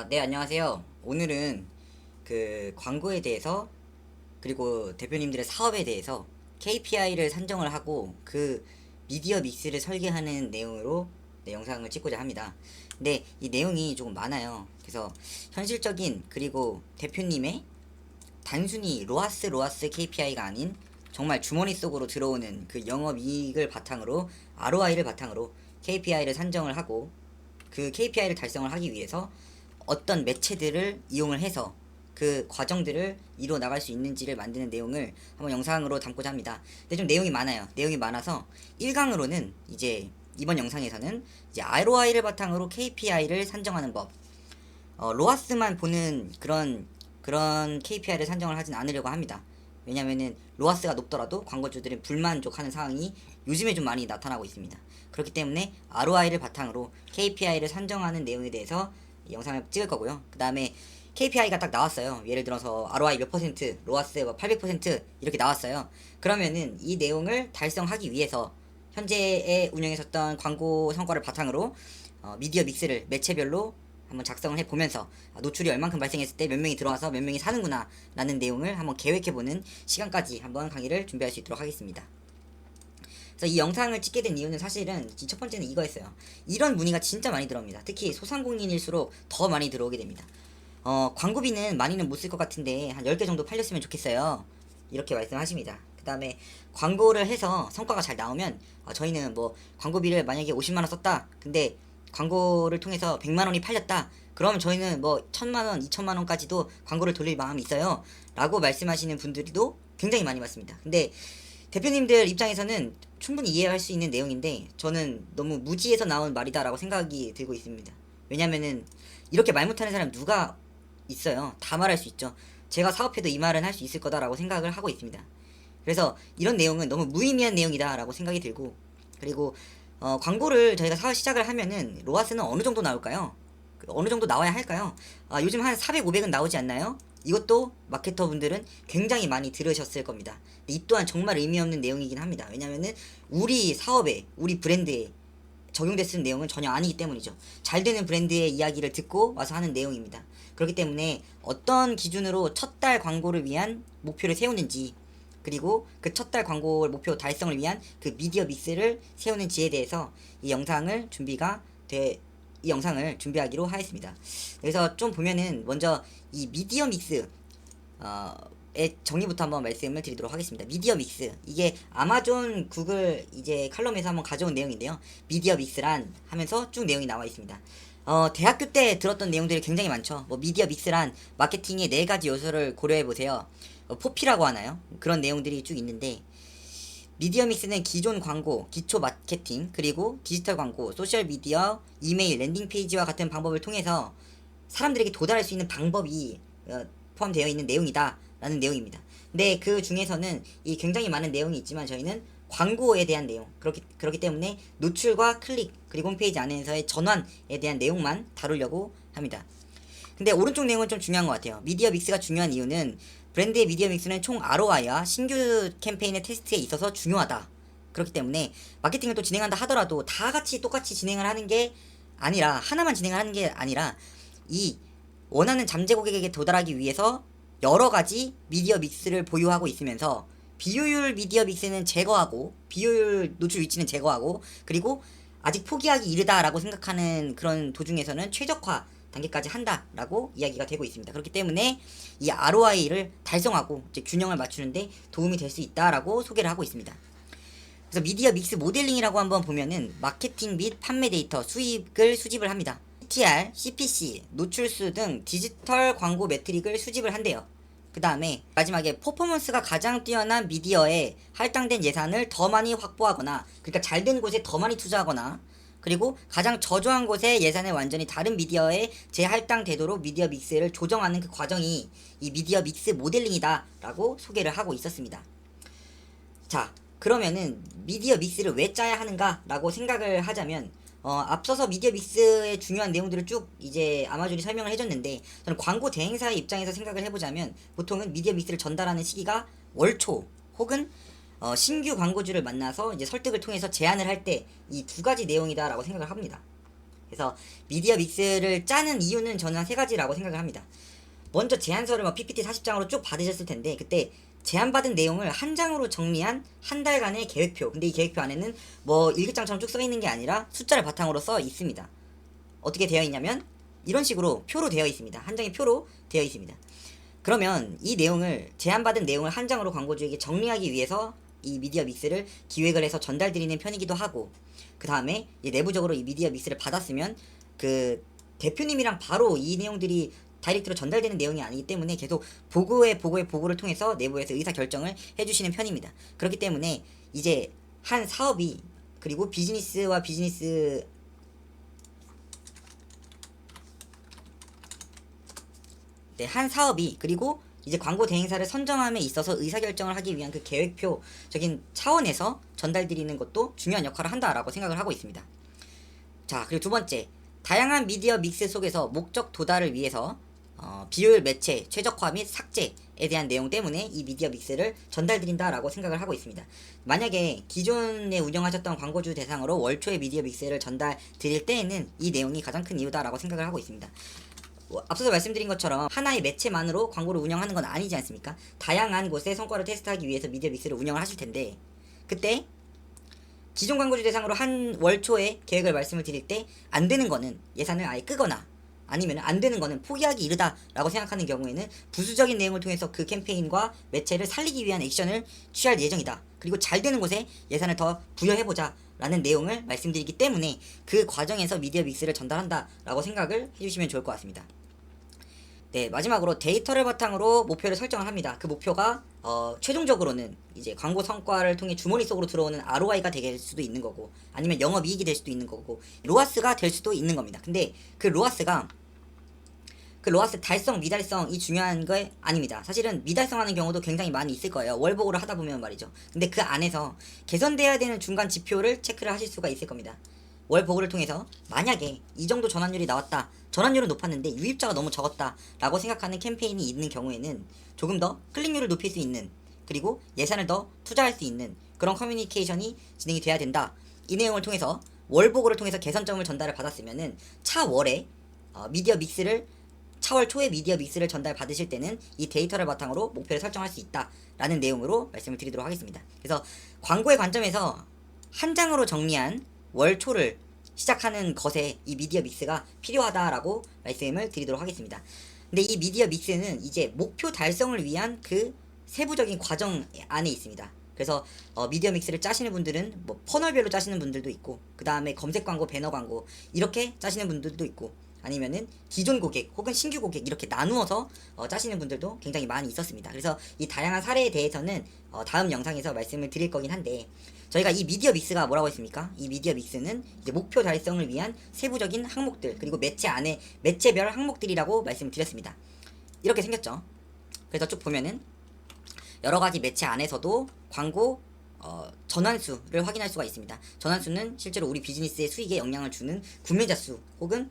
네, 안녕하세요. 오늘은 그 광고에 대해서 그리고 대표님들의 사업에 대해서 KPI를 산정을 하고 그 미디어 믹스를 설계하는 내용으로 영상을 찍고자 합니다. 근데 이 내용이 조금 많아요. 그래서 현실적인 그리고 대표님의 단순히 로아스 KPI가 아닌 정말 주머니 속으로 들어오는 그 영업이익을 바탕으로 ROI를 바탕으로 KPI를 산정을 하고 그 KPI를 달성을 하기 위해서 어떤 매체들을 이용을 해서 그 과정들을 이루어 나갈 수 있는지를 만드는 내용을 한번 영상으로 담고자 합니다. 근데 좀 내용이 많아요. 내용이 많아서 1강으로는 이제 이번 영상에서는 이제 ROI를 바탕으로 KPI를 산정하는 법, 로아스만 보는 그런 KPI를 산정을 하진 않으려고 합니다. 왜냐면은 로아스가 높더라도 광고주들은 불만족하는 상황이 요즘에 좀 많이 나타나고 있습니다. 그렇기 때문에 ROI를 바탕으로 KPI를 산정하는 내용에 대해서 영상을 찍을 거고요. 그 다음에 KPI가 딱 나왔어요. 예를 들어서 ROI 몇 퍼센트, 로아스 800% 이렇게 나왔어요. 그러면은 이 내용을 달성하기 위해서 현재에 운영했었던 광고 성과를 바탕으로 미디어 믹스를 매체별로 한번 작성을 해보면서 노출이 얼만큼 발생했을 때 몇 명이 들어와서 몇 명이 사는구나 라는 내용을 한번 계획해보는 시간까지 한번 강의를 준비할 수 있도록 하겠습니다. 그래서 이 영상을 찍게 된 이유는 사실은 첫 번째는 이거였어요. 이런 문의가 진짜 많이 들어옵니다. 특히 소상공인일수록 더 많이 들어오게 됩니다. 광고비는 많이는 못 쓸 것 같은데 한 10개 정도 팔렸으면 좋겠어요. 이렇게 말씀하십니다. 그 다음에 광고를 해서 성과가 잘 나오면 저희는 뭐 광고비를 만약에 50만원 썼다. 근데 광고를 통해서 100만원이 팔렸다. 그러면 저희는 뭐 1000만원, 2000만원까지도 광고를 돌릴 마음이 있어요. 라고 말씀하시는 분들도 굉장히 많이 봤습니다. 근데 대표님들 입장에서는 충분히 이해할 수 있는 내용인데 저는 너무 무지에서 나온 말이다라고 생각이 들고 있습니다. 왜냐면은 이렇게 말 못하는 사람 누가 있어요. 다 말할 수 있죠. 제가 사업해도 이 말은 할 수 있을 거다라고 생각을 하고 있습니다. 그래서 이런 내용은 너무 무의미한 내용이다라고 생각이 들고, 그리고 광고를 저희가 사업 시작을 하면은 로아스는 어느 정도 나올까요? 어느 정도 나와야 할까요? 요즘 한 400, 500은 나오지 않나요? 이것도 마케터 분들은 굉장히 많이 들으셨을 겁니다. 이 또한 정말 의미 없는 내용이긴 합니다. 왜냐면은 우리 사업에, 우리 브랜드에 적용됐을 내용은 전혀 아니기 때문이죠. 잘 되는 브랜드의 이야기를 듣고 와서 하는 내용입니다. 그렇기 때문에 어떤 기준으로 첫 달 광고를 위한 목표를 세우는지, 그리고 그 첫 달 광고 목표 달성을 위한 그 미디어 믹스를 세우는지에 대해서 이 영상을 준비하기로 하였습니다. 그래서 좀 보면은 먼저 이 미디어 믹스 의 정의부터 한번 말씀을 드리도록 하겠습니다. 미디어 믹스, 이게 아마존 구글 이제 칼럼에서 한번 가져온 내용인데요. 미디어 믹스란 하면서 쭉 내용이 나와 있습니다. 대학교 때 들었던 내용들이 굉장히 많죠. 뭐 미디어 믹스란 마케팅의 4가지 요소를 고려해 보세요. 포피라고 하나요? 그런 내용들이 쭉 있는데, 미디어 믹스는 기존 광고, 기초 마케팅, 그리고 디지털 광고, 소셜 미디어, 이메일, 랜딩 페이지와 같은 방법을 통해서 사람들에게 도달할 수 있는 방법이 포함되어 있는 내용이다 라는 내용입니다. 근데 그 중에서는 이 굉장히 많은 내용이 있지만 저희는 광고에 대한 내용, 그렇기 때문에 노출과 클릭, 그리고 홈페이지 안에서의 전환에 대한 내용만 다루려고 합니다. 근데 오른쪽 내용은 좀 중요한 것 같아요. 미디어 믹스가 중요한 이유는 브랜드의 미디어 믹스는 총 ROI와 신규 캠페인의 테스트에 있어서 중요하다. 그렇기 때문에 마케팅을 또 진행한다 하더라도 다 같이 똑같이 진행을 하는 게 아니라, 하나만 진행을 하는 게 아니라 이 원하는 잠재 고객에게 도달하기 위해서 여러 가지 미디어 믹스를 보유하고 있으면서 비효율 미디어 믹스는 제거하고, 비효율 노출 위치는 제거하고, 그리고 아직 포기하기 이르다라고 생각하는 그런 도중에서는 최적화 단계까지 한다라고 이야기가 되고 있습니다. 그렇기 때문에 이 ROI를 달성하고 이제 균형을 맞추는데 도움이 될 수 있다라고 소개를 하고 있습니다. 그래서 미디어 믹스 모델링이라고 한번 보면은 마케팅 및 판매 데이터 수입을 수집을 합니다. CTR, CPC, 노출수 등 디지털 광고 매트릭을 수집을 한대요. 그 다음에 마지막에 퍼포먼스가 가장 뛰어난 미디어에 할당된 예산을 더 많이 확보하거나, 그러니까 잘된 곳에 더 많이 투자하거나, 그리고 가장 저조한 곳에 예산을 완전히 다른 미디어에 재할당되도록 미디어 믹스를 조정하는 그 과정이 이 미디어 믹스 모델링이다 라고 소개를 하고 있었습니다. 자, 그러면은 미디어 믹스를 왜 짜야 하는가 라고 생각을 하자면, 앞서서 미디어 믹스의 중요한 내용들을 쭉 이제 아마존이 설명을 해줬는데, 저는 광고 대행사의 입장에서 생각을 해보자면 보통은 미디어 믹스를 전달하는 시기가 월초 혹은 신규 광고주를 만나서 이제 설득을 통해서 제안을 할 때 이 2가지 내용이다라고 생각을 합니다. 그래서 미디어 믹스를 짜는 이유는 저는 한 세 가지라고 생각을 합니다. 먼저 제안서를 뭐 PPT 40장으로 쭉 받으셨을 텐데 그때 제안받은 내용을 한 장으로 정리한 한 달간의 계획표. 근데 이 계획표 안에는 뭐 일기장처럼 쭉 써 있는 게 아니라 숫자를 바탕으로 써 있습니다. 어떻게 되어 있냐면 이런 식으로 표로 되어 있습니다. 한 장의 표로 되어 있습니다. 그러면 이 내용을 제안받은 내용을 한 장으로 광고주에게 정리하기 위해서 이 미디어 믹스를 기획을 해서 전달드리는 편이기도 하고, 그 다음에 내부적으로 이 미디어 믹스를 받았으면 그 대표님이랑 바로 이 내용들이 다이렉트로 전달되는 내용이 아니기 때문에 계속 보고를 통해서 내부에서 의사 결정을 해주시는 편입니다. 그렇기 때문에 이제 한 사업이, 그리고 비즈니스와 비즈니스 한 사업이, 그리고 이제 광고 대행사를 선정함에 있어서 의사결정을 하기 위한 그 계획표적인 차원에서 전달드리는 것도 중요한 역할을 한다라고 생각을 하고 있습니다. 자, 그리고 두 번째, 다양한 미디어 믹스 속에서 목적 도달을 위해서 비효율 매체, 최적화 및 삭제에 대한 내용 때문에 이 미디어 믹스를 전달드린다라고 생각을 하고 있습니다. 만약에 기존에 운영하셨던 광고주 대상으로 월초에 미디어 믹스를 전달드릴 때에는 이 내용이 가장 큰 이유다라고 생각을 하고 있습니다. 앞서서 말씀드린 것처럼 하나의 매체만으로 광고를 운영하는 건 아니지 않습니까? 다양한 곳에 성과를 테스트하기 위해서 미디어 믹스를 운영을 하실 텐데, 그때 기존 광고주 대상으로 한 월초에 계획을 말씀을 드릴 때 안 되는 거는 예산을 아예 끄거나, 아니면 안 되는 거는 포기하기 이르다라고 생각하는 경우에는 부수적인 내용을 통해서 그 캠페인과 매체를 살리기 위한 액션을 취할 예정이다. 그리고 잘 되는 곳에 예산을 더 부여해보자 라는 내용을 말씀드리기 때문에 그 과정에서 미디어 믹스를 전달한다라고 생각을 해주시면 좋을 것 같습니다. 네, 마지막으로 데이터를 바탕으로 목표를 설정을 합니다. 그 목표가 최종적으로는 이제 광고 성과를 통해 주머니 속으로 들어오는 ROI가 될 수도 있는 거고, 아니면 영업이익이 될 수도 있는 거고, 로아스가 될 수도 있는 겁니다. 근데 그 로아스 달성, 미달성이 중요한 게 아닙니다. 사실은 미달성하는 경우도 굉장히 많이 있을 거예요. 월보고를 하다 보면 말이죠. 근데 그 안에서 개선돼야 되는 중간 지표를 체크를 하실 수가 있을 겁니다. 월보고를 통해서 만약에 이 정도 전환율이 나왔다, 전환율은 높았는데 유입자가 너무 적었다 라고 생각하는 캠페인이 있는 경우에는 조금 더 클릭률을 높일 수 있는, 그리고 예산을 더 투자할 수 있는 그런 커뮤니케이션이 진행이 돼야 된다. 이 내용을 통해서 월보고를 통해서 개선점을 전달을 받았으면은 차월에 미디어 믹스를 차월 초에 미디어 믹스를 전달 받으실 때는 이 데이터를 바탕으로 목표를 설정할 수 있다라는 내용으로 말씀을 드리도록 하겠습니다. 그래서 광고의 관점에서 한 장으로 정리한 월 초를 시작하는 것에 이 미디어 믹스가 필요하다라고 말씀을 드리도록 하겠습니다. 근데 이 미디어 믹스는 이제 목표 달성을 위한 그 세부적인 과정 안에 있습니다. 그래서 미디어 믹스를 짜시는 분들은 뭐 퍼널별로 짜시는 분들도 있고, 그 다음에 검색 광고, 배너 광고 이렇게 짜시는 분들도 있고, 아니면은 기존 고객 혹은 신규 고객 이렇게 나누어서 짜시는 분들도 굉장히 많이 있었습니다. 그래서 이 다양한 사례에 대해서는 다음 영상에서 말씀을 드릴 거긴 한데, 저희가 이 미디어 믹스가 뭐라고 했습니까? 이 미디어 믹스는 이제 목표 달성을 위한 세부적인 항목들, 그리고 매체 안에 매체별 항목들이라고 말씀을 드렸습니다. 이렇게 생겼죠. 그래서 쭉 보면은 여러가지 매체 안에서도 광고 전환수를 확인할 수가 있습니다. 전환수는 실제로 우리 비즈니스의 수익에 영향을 주는 구매자 수 혹은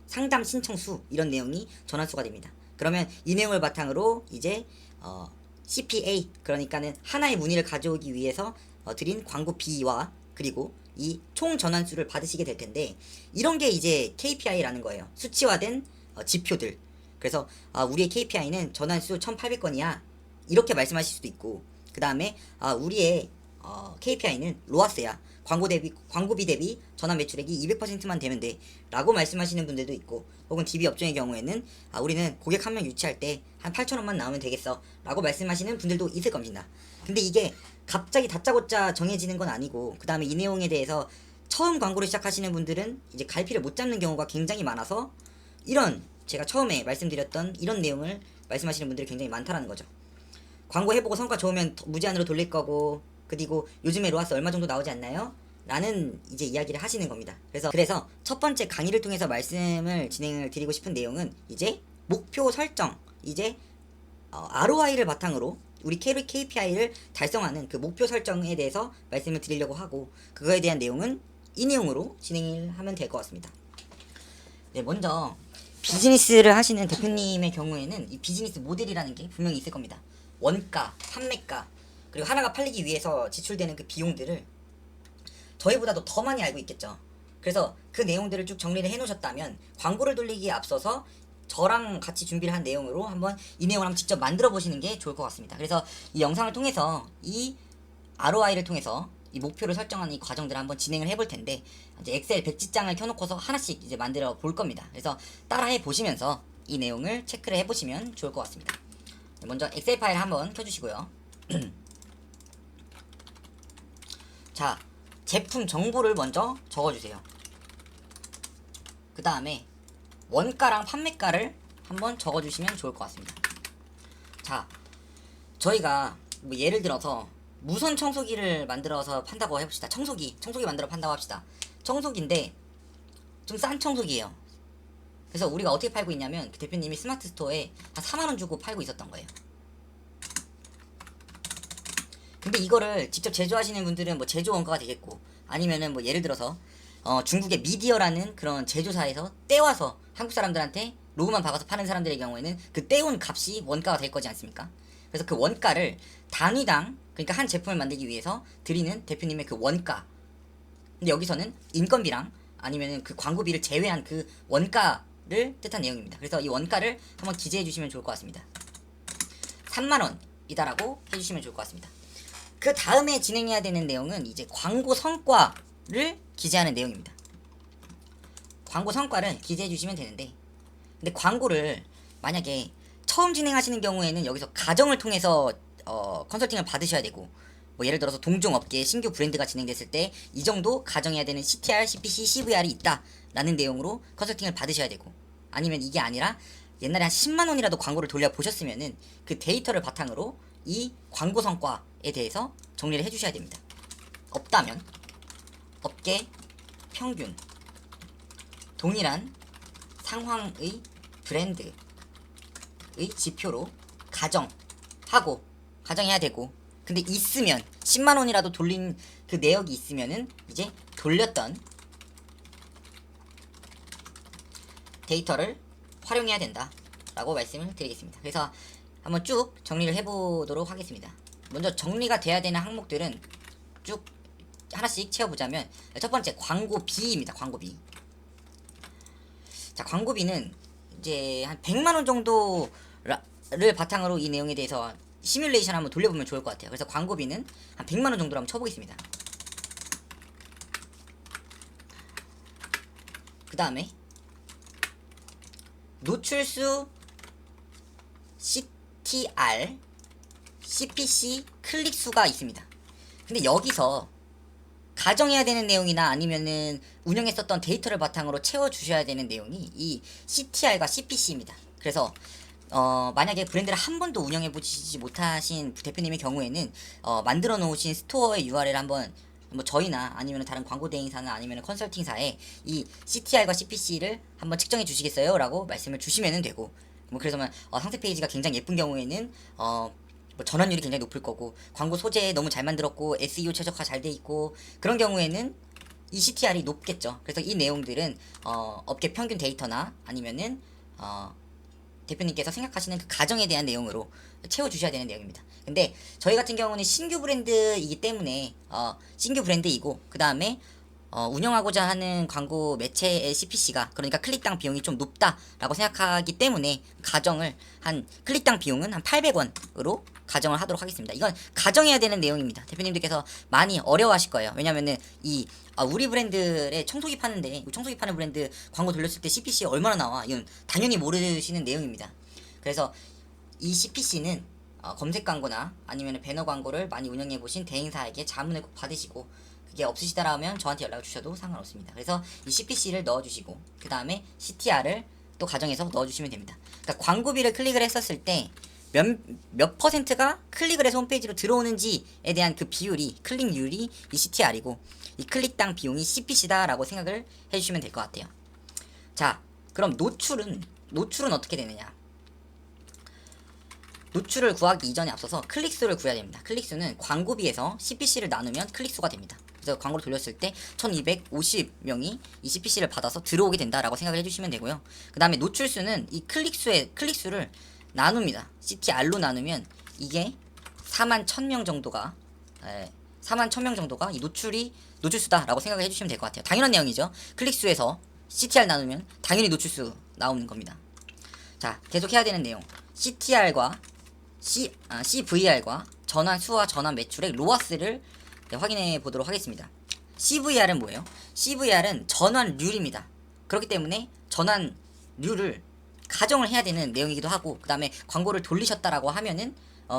상담 신청 수, 이런 내용이 전환수가 됩니다. 그러면 이 내용을 바탕으로 이제 CPA, 그러니까는 하나의 문의를 가져오기 위해서 드린 광고비와 그리고 이 총 전환수를 받으시게 될 텐데, 이런 게 이제 KPI라는 거예요. 수치화된 지표들. 그래서 우리의 KPI는 전환수 1800건이야 이렇게 말씀하실 수도 있고, 그 다음에 우리의 KPI는 로아스야, 광고비 대비 전환 매출액이 200%만 되면 돼 라고 말씀하시는 분들도 있고, 혹은 DB 업종의 경우에는 우리는 고객 한 명 유치할 때 한 8,000원만 나오면 되겠어 라고 말씀하시는 분들도 있을 겁니다. 근데 이게 갑자기 다짜고짜 정해지는 건 아니고, 그 다음에 이 내용에 대해서 처음 광고를 시작하시는 분들은 이제 갈피를 못 잡는 경우가 굉장히 많아서, 이런 제가 처음에 말씀드렸던 이런 내용을 말씀하시는 분들이 굉장히 많다라는 거죠. 광고 해보고 성과 좋으면 무제한으로 돌릴 거고, 그리고 요즘에 로아스 얼마 정도 나오지 않나요? 라는 이제 이야기를 하시는 겁니다. 그래서 첫 번째 강의를 통해서 말씀을 진행을 드리고 싶은 내용은 이제 목표 설정, 이제 ROI를 바탕으로 우리 KPI를 달성하는 그 목표 설정에 대해서 말씀을 드리려고 하고, 그거에 대한 내용은 이 내용으로 진행을 하면 될 것 같습니다. 네, 먼저 비즈니스를 하시는 대표님의 경우에는 이 비즈니스 모델이라는 게 분명히 있을 겁니다. 원가, 판매가, 그리고 하나가 팔리기 위해서 지출되는 그 비용들을 저희보다도 더 많이 알고 있겠죠. 그래서 그 내용들을 쭉 정리를 해 놓으셨다면 광고를 돌리기에 앞서서 저랑 같이 준비를 한 내용으로 한번 이 내용을 한번 직접 만들어 보시는 게 좋을 것 같습니다. 그래서 이 영상을 통해서 이 ROI를 통해서 이 목표를 설정하는 이 과정들을 한번 진행을 해볼 텐데, 이제 엑셀 백지장을 켜놓고서 하나씩 이제 만들어 볼 겁니다. 그래서 따라해 보시면서 이 내용을 체크를 해보시면 좋을 것 같습니다. 먼저 엑셀 파일 한번 켜주시고요. 자, 제품 정보를 먼저 적어주세요. 그 다음에 원가랑 판매가를 한번 적어주시면 좋을 것 같습니다. 자, 저희가 뭐 예를 들어서 무선 청소기를 만들어서 판다고 해봅시다. 청소기 만들어 판다고 합시다. 청소기인데 좀 싼 청소기예요. 그래서 우리가 어떻게 팔고 있냐면 그 대표님이 스마트 스토어에 한 4만원 주고 팔고 있었던 거예요. 근데 이거를 직접 제조하시는 분들은 뭐 제조 원가가 되겠고, 아니면은 뭐 예를 들어서 중국의 미디어라는 그런 제조사에서 떼와서 한국 사람들한테 로고만 박아서 파는 사람들의 경우에는 그 떼온 값이 원가가 될 거지 않습니까? 그래서 그 원가를 단위당, 그러니까 한 제품을 만들기 위해서 드리는 대표님의 그 원가, 근데 여기서는 인건비랑 아니면은 그 광고비를 제외한 그 원가를 뜻한 내용입니다. 그래서 이 원가를 한번 기재해 주시면 좋을 것 같습니다. 3만원이다라고 해주시면 좋을 것 같습니다. 그 다음에 진행해야 되는 내용은 이제 광고 성과를 기재하는 내용입니다. 광고 성과를 기재해 주시면 되는데, 근데 광고를 만약에 처음 진행하시는 경우에는 여기서 가정을 통해서 컨설팅을 받으셔야 되고, 뭐 예를 들어서 동종업계에 신규 브랜드가 진행됐을 때 이 정도 가정해야 되는 CTR, CPC, CVR이 있다라는 내용으로 컨설팅을 받으셔야 되고, 아니면 이게 아니라 옛날에 한 10만원이라도 광고를 돌려보셨으면은 그 데이터를 바탕으로 이 광고 성과에 대해서 정리를 해주셔야 됩니다. 없다면 업계 평균, 동일한 상황의 브랜드의 지표로 가정해야 되고, 근데 있으면 10만원이라도 돌린 그 내역이 있으면은 이제 돌렸던 데이터를 활용해야 된다 라고 말씀을 드리겠습니다. 그래서 한번 쭉 정리를 해보도록 하겠습니다. 먼저 정리가 돼야 되는 항목들은 쭉 하나씩 채워보자면, 첫 번째 광고비입니다. 광고비. 자, 광고비는 이제 한 100만원 정도를 바탕으로 이 내용에 대해서 시뮬레이션 한번 돌려보면 좋을 것 같아요. 그래서 광고비는 한 100만원 정도로 한번 쳐보겠습니다. 그 다음에 노출수, CTR, CPC, 클릭수가 있습니다. 근데 여기서 가정해야 되는 내용이나 아니면은 운영했었던 데이터를 바탕으로 채워주셔야 되는 내용이 이 CTR과 CPC입니다. 그래서 만약에 브랜드를 한 번도 운영해보시지 못하신 대표님의 경우에는 만들어 놓으신 스토어의 URL 한번 뭐 저희나 아니면 다른 광고 대행사나 아니면 컨설팅사에 이 CTR과 CPC를 한번 측정해 주시겠어요? 라고 말씀을 주시면 되고, 뭐 그래서 상세 페이지가 굉장히 예쁜 경우에는 뭐 전환율이 굉장히 높을 거고, 광고 소재 너무 잘 만들었고 SEO 최적화 잘 돼 있고, 그런 경우에는 이 CTR이 높겠죠. 그래서 이 내용들은 업계 평균 데이터나 아니면은 대표님께서 생각하시는 그 가정에 대한 내용으로 채워주셔야 되는 내용입니다. 근데 저희 같은 경우는 신규 브랜드이기 때문에 신규 브랜드이고, 그 다음에 운영하고자 하는 광고 매체의 CPC가, 그러니까 클릭당 비용이 좀 높다라고 생각하기 때문에 가정을 한 클릭당 비용은 한 800원으로 가정을 하도록 하겠습니다. 이건 가정해야 되는 내용입니다. 대표님들께서 많이 어려워하실 거예요. 왜냐면은 우리 브랜드의 청소기 파는데 청소기 파는 브랜드 광고 돌렸을 때 CPC 얼마나 나와? 이건 당연히 모르시는 내용입니다. 그래서 이 CPC는 검색 광고나 아니면 배너 광고를 많이 운영해 보신 대행사에게 자문을 꼭 받으시고, 그게 없으시다라면 저한테 연락을 주셔도 상관없습니다. 그래서 이 CPC를 넣어주시고, 그 다음에 CTR을 또 가정해서 넣어주시면 됩니다. 그러니까 광고비를 클릭을 했었을 때 몇 퍼센트가 클릭을 해서 홈페이지로 들어오는지에 대한 그 비율이, 클릭률이 이 CTR이고, 이 클릭당 비용이 CPC다라고 생각을 해주시면 될 것 같아요. 자, 그럼 노출은 어떻게 되느냐? 노출을 구하기 이전에 앞서서 클릭수를 구해야 됩니다. 클릭수는 광고비에서 CPC를 나누면 클릭수가 됩니다. 그래서 광고를 돌렸을 때 1250명이 이 CPC를 받아서 들어오게 된다라고 생각을 해주시면 되고요. 그 다음에 노출수는 이 클릭수를 나눕니다. CTR로 나누면 이게 4만 1000명 정도가 4만 1000명 정도가 이 노출수다라고 생각을 해주시면 될 것 같아요. 당연한 내용이죠. 클릭수에서 CTR 나누면 당연히 노출수 나오는 겁니다. 자, 계속 해야 되는 내용. CTR과 CVR과 전환 수와 전환 매출액 로아스를 확인해 보도록 하겠습니다. CVR은 뭐예요? CVR은 전환률입니다. 그렇기 때문에 전환률을 가정을 해야 되는 내용이기도 하고, 그 다음에 광고를 돌리셨다라고 하면은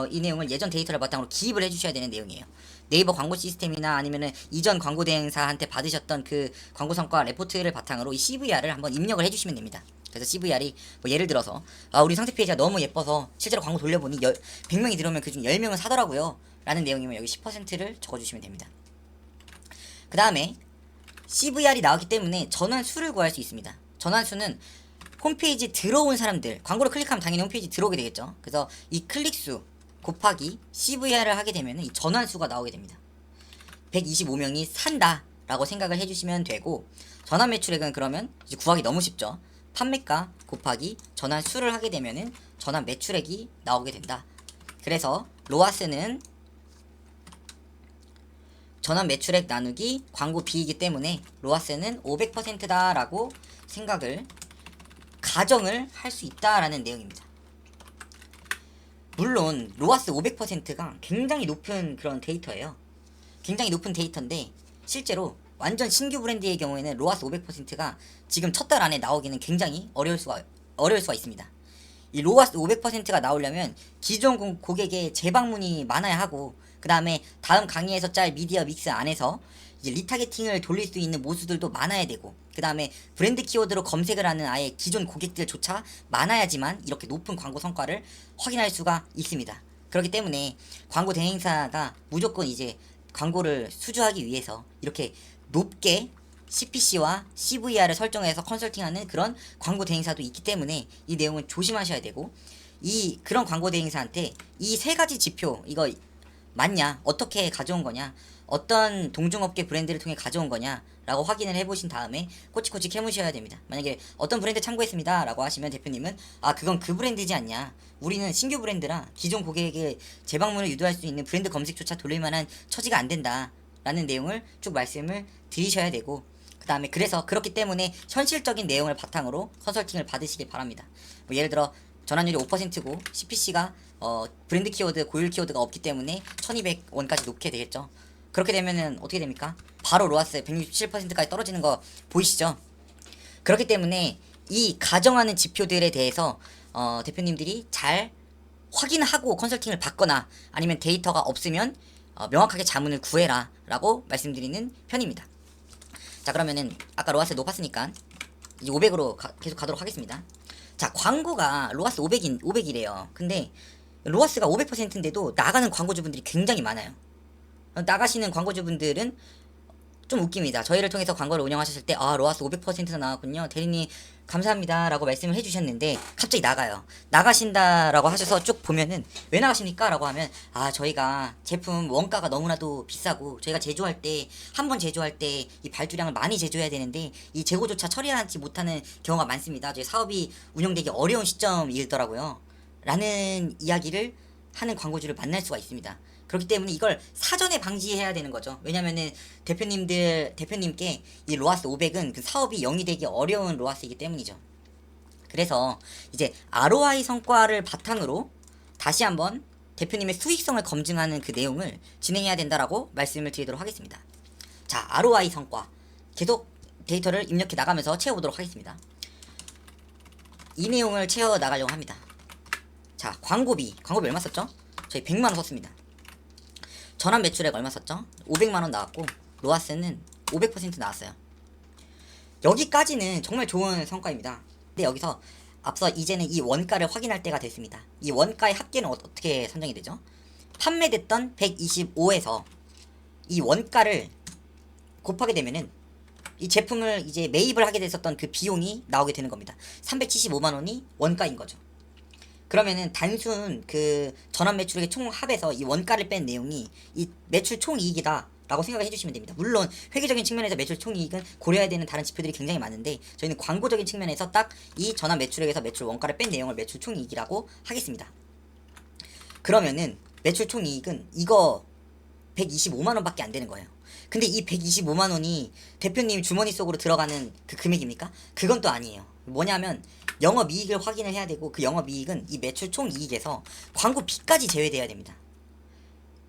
이 내용을 예전 데이터를 바탕으로 기입을 해주셔야 되는 내용이에요. 네이버 광고 시스템이나 아니면은 이전 광고 대행사한테 받으셨던 그 광고 성과 레포트를 바탕으로 이 CVR을 한번 입력을 해주시면 됩니다. 그래서 CVR이 뭐 예를 들어서 우리 상세 페이지가 너무 예뻐서 실제로 광고 돌려보니 100명이 들어오면 그중 10명은 사더라고요 라는 내용이면 여기 10%를 적어주시면 됩니다. 그 다음에 CVR이 나왔기 때문에 전환수를 구할 수 있습니다. 전환수는 홈페이지 들어온 사람들, 광고를 클릭하면 당연히 홈페이지 들어오게 되겠죠. 그래서 이 클릭수 곱하기 CVR을 하게 되면 이 전환수가 나오게 됩니다. 125명이 산다 라고 생각을 해주시면 되고, 전환 매출액은 그러면 이제 구하기 너무 쉽죠. 판매가 곱하기 전환수를 하게 되면은 전환 매출액이 나오게 된다. 그래서 로아스는 전환 매출액 나누기 광고 비이기 때문에 로아스는 500%다 라고 생각을 가정을 할 수 있다라는 내용입니다. 물론 로아스 500%가 굉장히 높은 그런 데이터예요. 굉장히 높은 데이터인데 실제로 완전 신규 브랜드의 경우에는 로아스 500%가 지금 첫 달 안에 나오기는 굉장히 어려울 수가 있습니다. 이 로아스 500%가 나오려면 기존 고객의 재방문이 많아야 하고, 그 다음에 다음 강의에서 짤 미디어 믹스 안에서 이제 리타게팅을 돌릴 수 있는 모수들도 많아야 되고, 그 다음에 브랜드 키워드로 검색을 하는 아예 기존 고객들조차 많아야지만 이렇게 높은 광고 성과를 확인할 수가 있습니다. 그렇기 때문에 광고 대행사가 무조건 이제 광고를 수주하기 위해서 이렇게 높게 CPC와 CVR을 설정해서 컨설팅하는 그런 광고 대행사도 있기 때문에 이 내용은 조심하셔야 되고, 그런 광고 대행사한테 이 세 가지 지표 이거 맞냐, 어떻게 가져온 거냐, 어떤 동종업계 브랜드를 통해 가져온 거냐 라고 확인을 해보신 다음에 꼬치꼬치 캐무셔야 됩니다. 만약에 어떤 브랜드 참고했습니다 라고 하시면 대표님은 그건 그 브랜드지 않냐, 우리는 신규 브랜드라 기존 고객에게 재방문을 유도할 수 있는 브랜드 검색조차 돌릴 만한 처지가 안 된다 라는 내용을 쭉 말씀을 드리셔야 되고, 그 다음에 그래서 그렇기 때문에 현실적인 내용을 바탕으로 컨설팅을 받으시길 바랍니다. 뭐 예를 들어 전환율이 5%고 CPC가 브랜드 키워드, 고율 키워드가 없기 때문에 1200원까지 놓게 되겠죠. 그렇게 되면은 어떻게 됩니까? 바로 로아스 167%까지 떨어지는 거 보이시죠? 그렇기 때문에 이 가정하는 지표들에 대해서 대표님들이 잘 확인하고 컨설팅을 받거나 아니면 데이터가 없으면 명확하게 자문을 구해라 라고 말씀드리는 편입니다. 자, 그러면은 아까 로아스 높았으니까 이제 500으로 계속 가도록 하겠습니다. 자, 광고가 로아스 500이래요. 근데 로아스가 500%인데도 나가는 광고주분들이 굉장히 많아요. 나가시는 광고주분들은 좀 웃깁니다. 저희를 통해서 광고를 운영하셨을 때 로아스 500%나 나왔군요, 대리님 감사합니다 라고 말씀을 해주셨는데 갑자기 나가신다라고 하셔서 쭉 보면은 왜 나가십니까 라고 하면 저희가 제품 원가가 너무나도 비싸고 저희가 제조할 때 한 번 제조할 때 이 발주량을 많이 제조해야 되는데 이 재고조차 처리하지 못하는 경우가 많습니다. 저희 사업이 운영되기 어려운 시점이더라고요 라는 이야기를 하는 광고주를 만날 수가 있습니다. 그렇기 때문에 이걸 사전에 방지해야 되는 거죠. 왜냐면은 대표님께 이 로아스 500은 그 사업이 영위되기 어려운 로아스이기 때문이죠. 그래서 이제 ROI 성과를 바탕으로 다시 한번 대표님의 수익성을 검증하는 그 내용을 진행해야 된다라고 말씀을 드리도록 하겠습니다. 자, ROI 성과 계속 데이터를 입력해 나가면서 채워보도록 하겠습니다. 이 내용을 채워 나가려고 합니다. 자, 광고비 얼마 썼죠? 저희 100만원 썼습니다. 전환 매출액 얼마 썼죠? 500만원 나왔고 로아스는 500% 나왔어요. 여기까지는 정말 좋은 성과입니다. 근데 여기서 앞서 이제는 이 원가를 확인할 때가 됐습니다. 이 원가의 합계는 어떻게 선정이 되죠? 판매됐던 125에서 이 원가를 곱하게 되면은 이 제품을 이제 매입을 하게 됐었던 그 비용이 나오게 되는 겁니다. 375만원이 원가인 거죠. 그러면은 단순 그 전환 매출액의 총 합에서 이 원가를 뺀 내용이 이 매출 총이익이다 라고 생각을 해주시면 됩니다. 물론 회계적인 측면에서 매출 총이익은 고려해야 되는 다른 지표들이 굉장히 많은데 저희는 광고적인 측면에서 딱 이 전환 매출액에서 매출 원가를 뺀 내용을 매출 총이익이라고 하겠습니다. 그러면은 매출 총이익은 이거 125만 원밖에 안 되는 거예요. 근데 이 125만 원이 대표님 주머니 속으로 들어가는 그 금액입니까? 그건 또 아니에요. 뭐냐면 영업이익을 확인을 해야 되고, 그 영업이익은 이 매출 총이익에서 광고비까지 제외돼야 됩니다.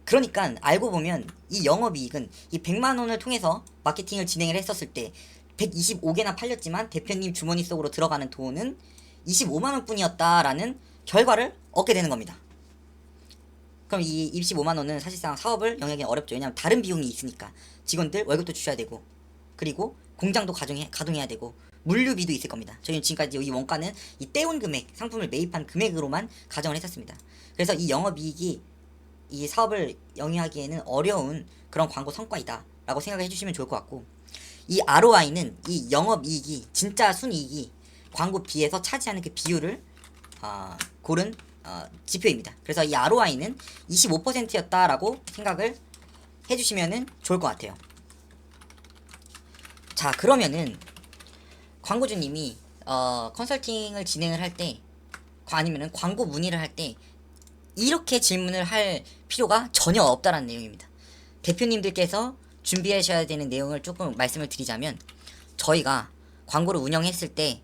그러니까 알고 보면 이 영업이익은 이 100만 원을 통해서 마케팅을 진행을 했었을 때 125개나 팔렸지만 대표님 주머니 속으로 들어가는 돈은 25만 원뿐이었다라는 결과를 얻게 되는 겁니다. 그럼 이 25만 원은 사실상 사업을 영위하기 어렵죠. 왜냐하면 다른 비용이 있으니까. 직원들 월급도 주셔야 되고, 그리고 공장도 가동해야 되고, 물류비도 있을 겁니다. 저희는 지금까지 이 원가는 이 떼온 금액, 상품을 매입한 금액으로만 가정을 했었습니다. 그래서 이 영업이익이 이 사업을 영위하기에는 어려운 그런 광고 성과이다 라고 생각을 해주시면 좋을 것 같고, 이 ROI는 이 영업이익이 진짜 순이익이 광고비에서 차지하는 그 비율을 고른 지표입니다. 그래서 이 ROI는 25%였다라고 생각을 해주시면 좋을 것 같아요. 자, 그러면은 광고주님이 컨설팅을 진행을 할 때, 아니면은 광고 문의를 할 때 이렇게 질문을 할 필요가 전혀 없다라는 내용입니다. 대표님들께서 준비하셔야 되는 내용을 조금 말씀을 드리자면, 저희가 광고를 운영했을 때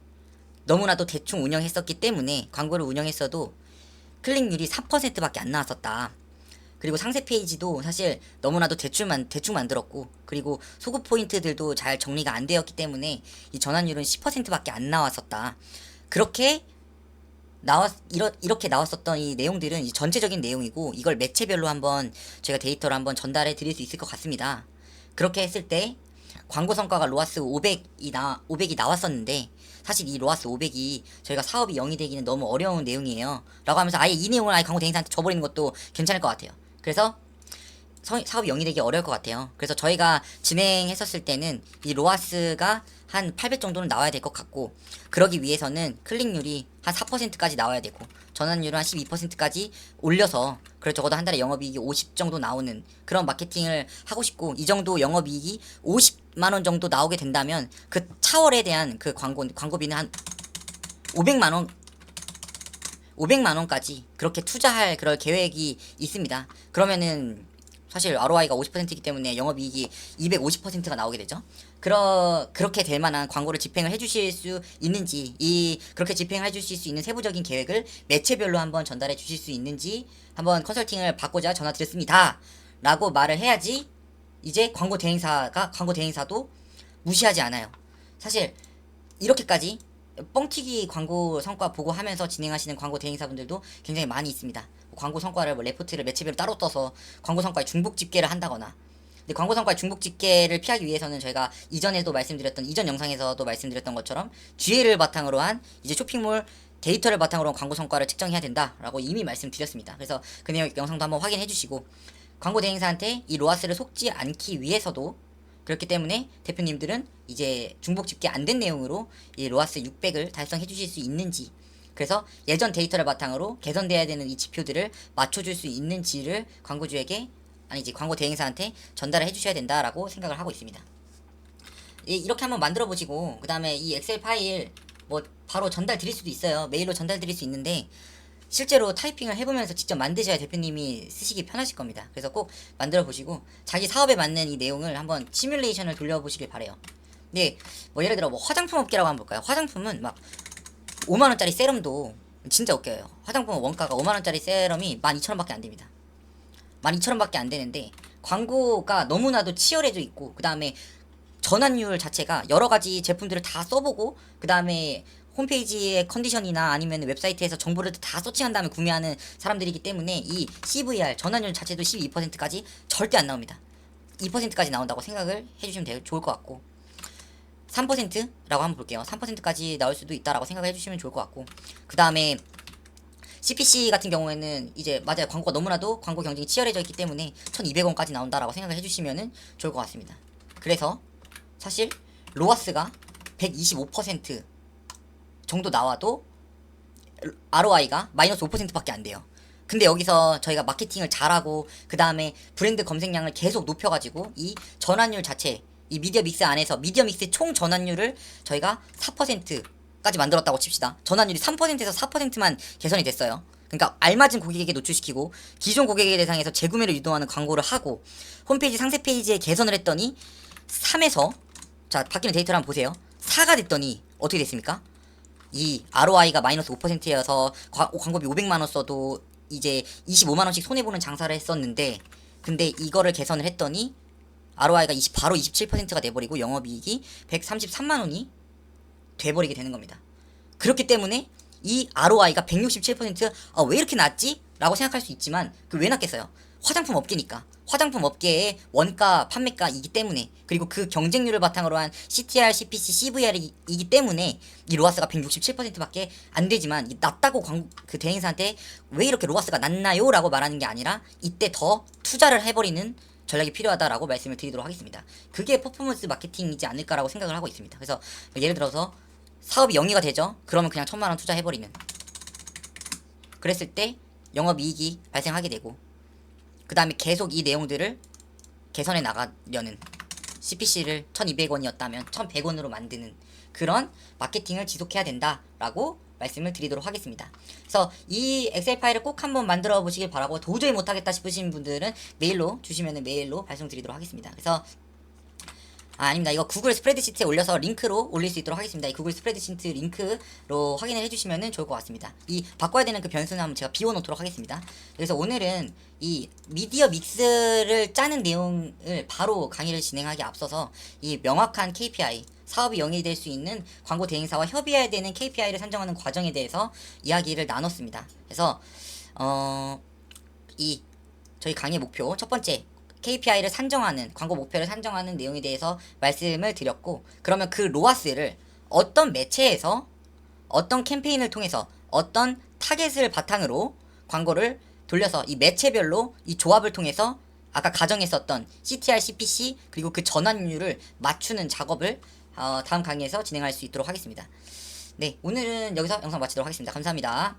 너무나도 대충 운영했었기 때문에 광고를 운영했어도 클릭률이 4%밖에 안 나왔었다. 그리고 상세 페이지도 사실 너무나도 대충 만들었고, 그리고 소급 포인트들도 잘 정리가 안 되었기 때문에 이 전환율은 10%밖에 안 나왔었다. 이렇게 나왔었던 이 내용들은 이 전체적인 내용이고, 이걸 매체별로 한번 저희가 데이터를 한번 전달해 드릴 수 있을 것 같습니다. 그렇게 했을 때 광고 성과가 로아스 500이 나왔었는데, 사실 이 로아스 500이 저희가 사업이 영위되기는 너무 어려운 내용이에요 라고 하면서 아예 이 내용을 아예 광고 대행사한테 줘버리는 것도 괜찮을 것 같아요. 그래서 사업이 영위되기 어려울 것 같아요. 그래서 저희가 진행했었을 때는 이 로아스가 한 800 정도는 나와야 될 것 같고, 그러기 위해서는 클릭률이 한 4%까지 나와야 되고, 전환율은 한 12%까지 올려서, 그래도 적어도 한 달에 영업이익이 50 정도 나오는 그런 마케팅을 하고 싶고, 이 정도 영업이익이 50만원 정도 나오게 된다면 그 차월에 대한 그 광고비는 한 500만원까지 그렇게 투자할 그럴 계획이 있습니다. 그러면은 사실 ROI가 50%이기 때문에 영업이익이 250%가 나오게 되죠. 그렇게 될 만한 광고를 집행을 해주실 수 있는지, 그렇게 집행을 해주실 수 있는 세부적인 계획을 매체별로 한번 전달해 주실 수 있는지 한번 컨설팅을 받고자 전화드렸습니다 라고 말을 해야지 이제 광고 대행사도 무시하지 않아요. 사실 이렇게까지 뻥튀기 광고 성과 보고하면서 진행하시는 광고 대행사분들도 굉장히 많이 있습니다. 광고 성과를 레포트를 매체별로 따로 떠서 광고 성과의 중복 집계를 한다거나. 근데 광고 성과의 중복 집계를 피하기 위해서는 저희가 이전 영상에서도 말씀드렸던 것처럼 GL을 바탕으로 한 이제 쇼핑몰 데이터를 바탕으로 한 광고 성과를 측정해야 된다라고 이미 말씀드렸습니다. 그래서 그 내용 영상도 한번 확인해 주시고, 광고 대행사한테 이 로아스를 속지 않기 위해서도, 그렇기 때문에 대표님들은 이제 중복 집계 안 된 내용으로 이 로아스 600을 달성해 주실 수 있는지, 그래서 예전 데이터를 바탕으로 개선돼야 되는 이 지표들을 맞춰줄 수 있는지를 광고 대행사한테 전달을 해주셔야 된다라고 생각을 하고 있습니다. 이렇게 한번 만들어 보시고, 그 다음에 이 엑셀 파일 뭐 바로 전달 드릴 수도 있어요. 메일로 전달 드릴 수 있는데, 실제로 타이핑을 해보면서 직접 만드셔야 대표님이 쓰시기 편하실 겁니다. 그래서 꼭 만들어 보시고 자기 사업에 맞는 이 내용을 한번 시뮬레이션을 돌려보시길 바래요. 근데 뭐 예를 들어 뭐 화장품 업계라고 한번 볼까요? 화장품은 막 5만원짜리 세럼도 진짜 웃겨요. 화장품 원가가 5만원짜리 세럼이 12,000원밖에 안 됩니다. 12,000원밖에 안 되는데 광고가 너무나도 치열해져 있고, 그 다음에 전환율 자체가 여러가지 제품들을 다 써보고, 그 다음에 홈페이지의 컨디션이나 아니면 웹사이트에서 정보를 다 서칭한 다음에 구매하는 사람들이기 때문에 이 CVR 전환율 자체도 12%까지 절대 안 나옵니다. 2%까지 나온다고 생각을 해주시면 좋을 것 같고, 3%라고 한번 볼게요. 3%까지 나올 수도 있다라고 생각을 해주시면 좋을 것 같고, 그 다음에 CPC 같은 경우에는 이제 맞아요. 광고가 너무나도 광고 경쟁이 치열해져 있기 때문에 1,200원까지 나온다라고 생각을 해주시면 좋을 것 같습니다. 그래서 사실 로아스가 125% 정도 나와도 ROI가 마이너스 5%밖에 안 돼요. 근데 여기서 저희가 마케팅을 잘하고, 그 다음에 브랜드 검색량을 계속 높여가지고 이 전환율 자체, 이 미디어 믹스 안에서 미디어 믹스의 총 전환율을 저희가 4%까지 만들었다고 칩시다. 전환율이 3%에서 4%만 개선이 됐어요. 그러니까 알맞은 고객에게 노출시키고 기존 고객에 대상해서 재구매를 유도하는 광고를 하고 홈페이지 상세 페이지에 개선을 했더니 3에서 자 바뀌는 데이터를 한번 보세요. 4가 됐더니 어떻게 됐습니까? 이 ROI가 마이너스 5%여서 광고비 500만원 써도 이제 25만원씩 손해보는 장사를 했었는데 근데 이거를 개선을 했더니 ROI가 바로 27%가 돼버리고 영업이익이 133만원이 돼버리게 되는 겁니다. 그렇기 때문에 이 ROI가 167%, 왜 이렇게 낮지? 라고 생각할 수 있지만 그 왜 낮겠어요? 화장품 업계니까. 화장품 업계의 원가 판매가이기 때문에 그리고 그 경쟁률을 바탕으로 한 CTR, CPC, CVR이기 때문에 이 로아스가 167%밖에 안 되지만 낮다고 그 대행사한테 왜 이렇게 로아스가 낮나요? 라고 말하는 게 아니라 이때 더 투자를 해버리는 전략이 필요하다라고 말씀을 드리도록 하겠습니다. 그게 퍼포먼스 마케팅이지 않을까라고 생각을 하고 있습니다. 그래서 예를 들어서 사업이 영위가 되죠? 그러면 그냥 1000만원 투자해버리는. 그랬을 때 영업이익이 발생하게 되고 그 다음에 계속 이 내용들을 개선해 나가려는 CPC를 1200원이었다면 1100원으로 만드는 그런 마케팅을 지속해야 된다라고 말씀을 드리도록 하겠습니다. 그래서 이 엑셀 파일을 꼭 한번 만들어 보시길 바라고 도저히 못하겠다 싶으신 분들은 메일로 주시면 메일로 발송드리도록 하겠습니다. 그래서 아닙니다. 이거 구글 스프레드시트에 올려서 링크로 올릴 수 있도록 하겠습니다. 이 구글 스프레드시트 링크로 확인을 해주시면 좋을 것 같습니다. 이 바꿔야 되는 그 변수는 한번 제가 비워놓도록 하겠습니다. 그래서 오늘은 이 미디어 믹스를 짜는 내용을 바로 강의를 진행하기 앞서서 이 명확한 KPI, 사업이 영위될 수 있는 광고 대행사와 협의해야 되는 KPI를 산정하는 과정에 대해서 이야기를 나눴습니다. 그래서 이 저희 강의 목표 첫 번째 KPI를 산정하는 광고 목표를 산정하는 내용에 대해서 말씀을 드렸고 그러면 그 로아스를 어떤 매체에서 어떤 캠페인을 통해서 어떤 타겟을 바탕으로 광고를 돌려서 이 매체별로 이 조합을 통해서 아까 가정했었던 CTR, CPC 그리고 그 전환율을 맞추는 작업을 다음 강의에서 진행할 수 있도록 하겠습니다. 네, 오늘은 여기서 영상 마치도록 하겠습니다. 감사합니다.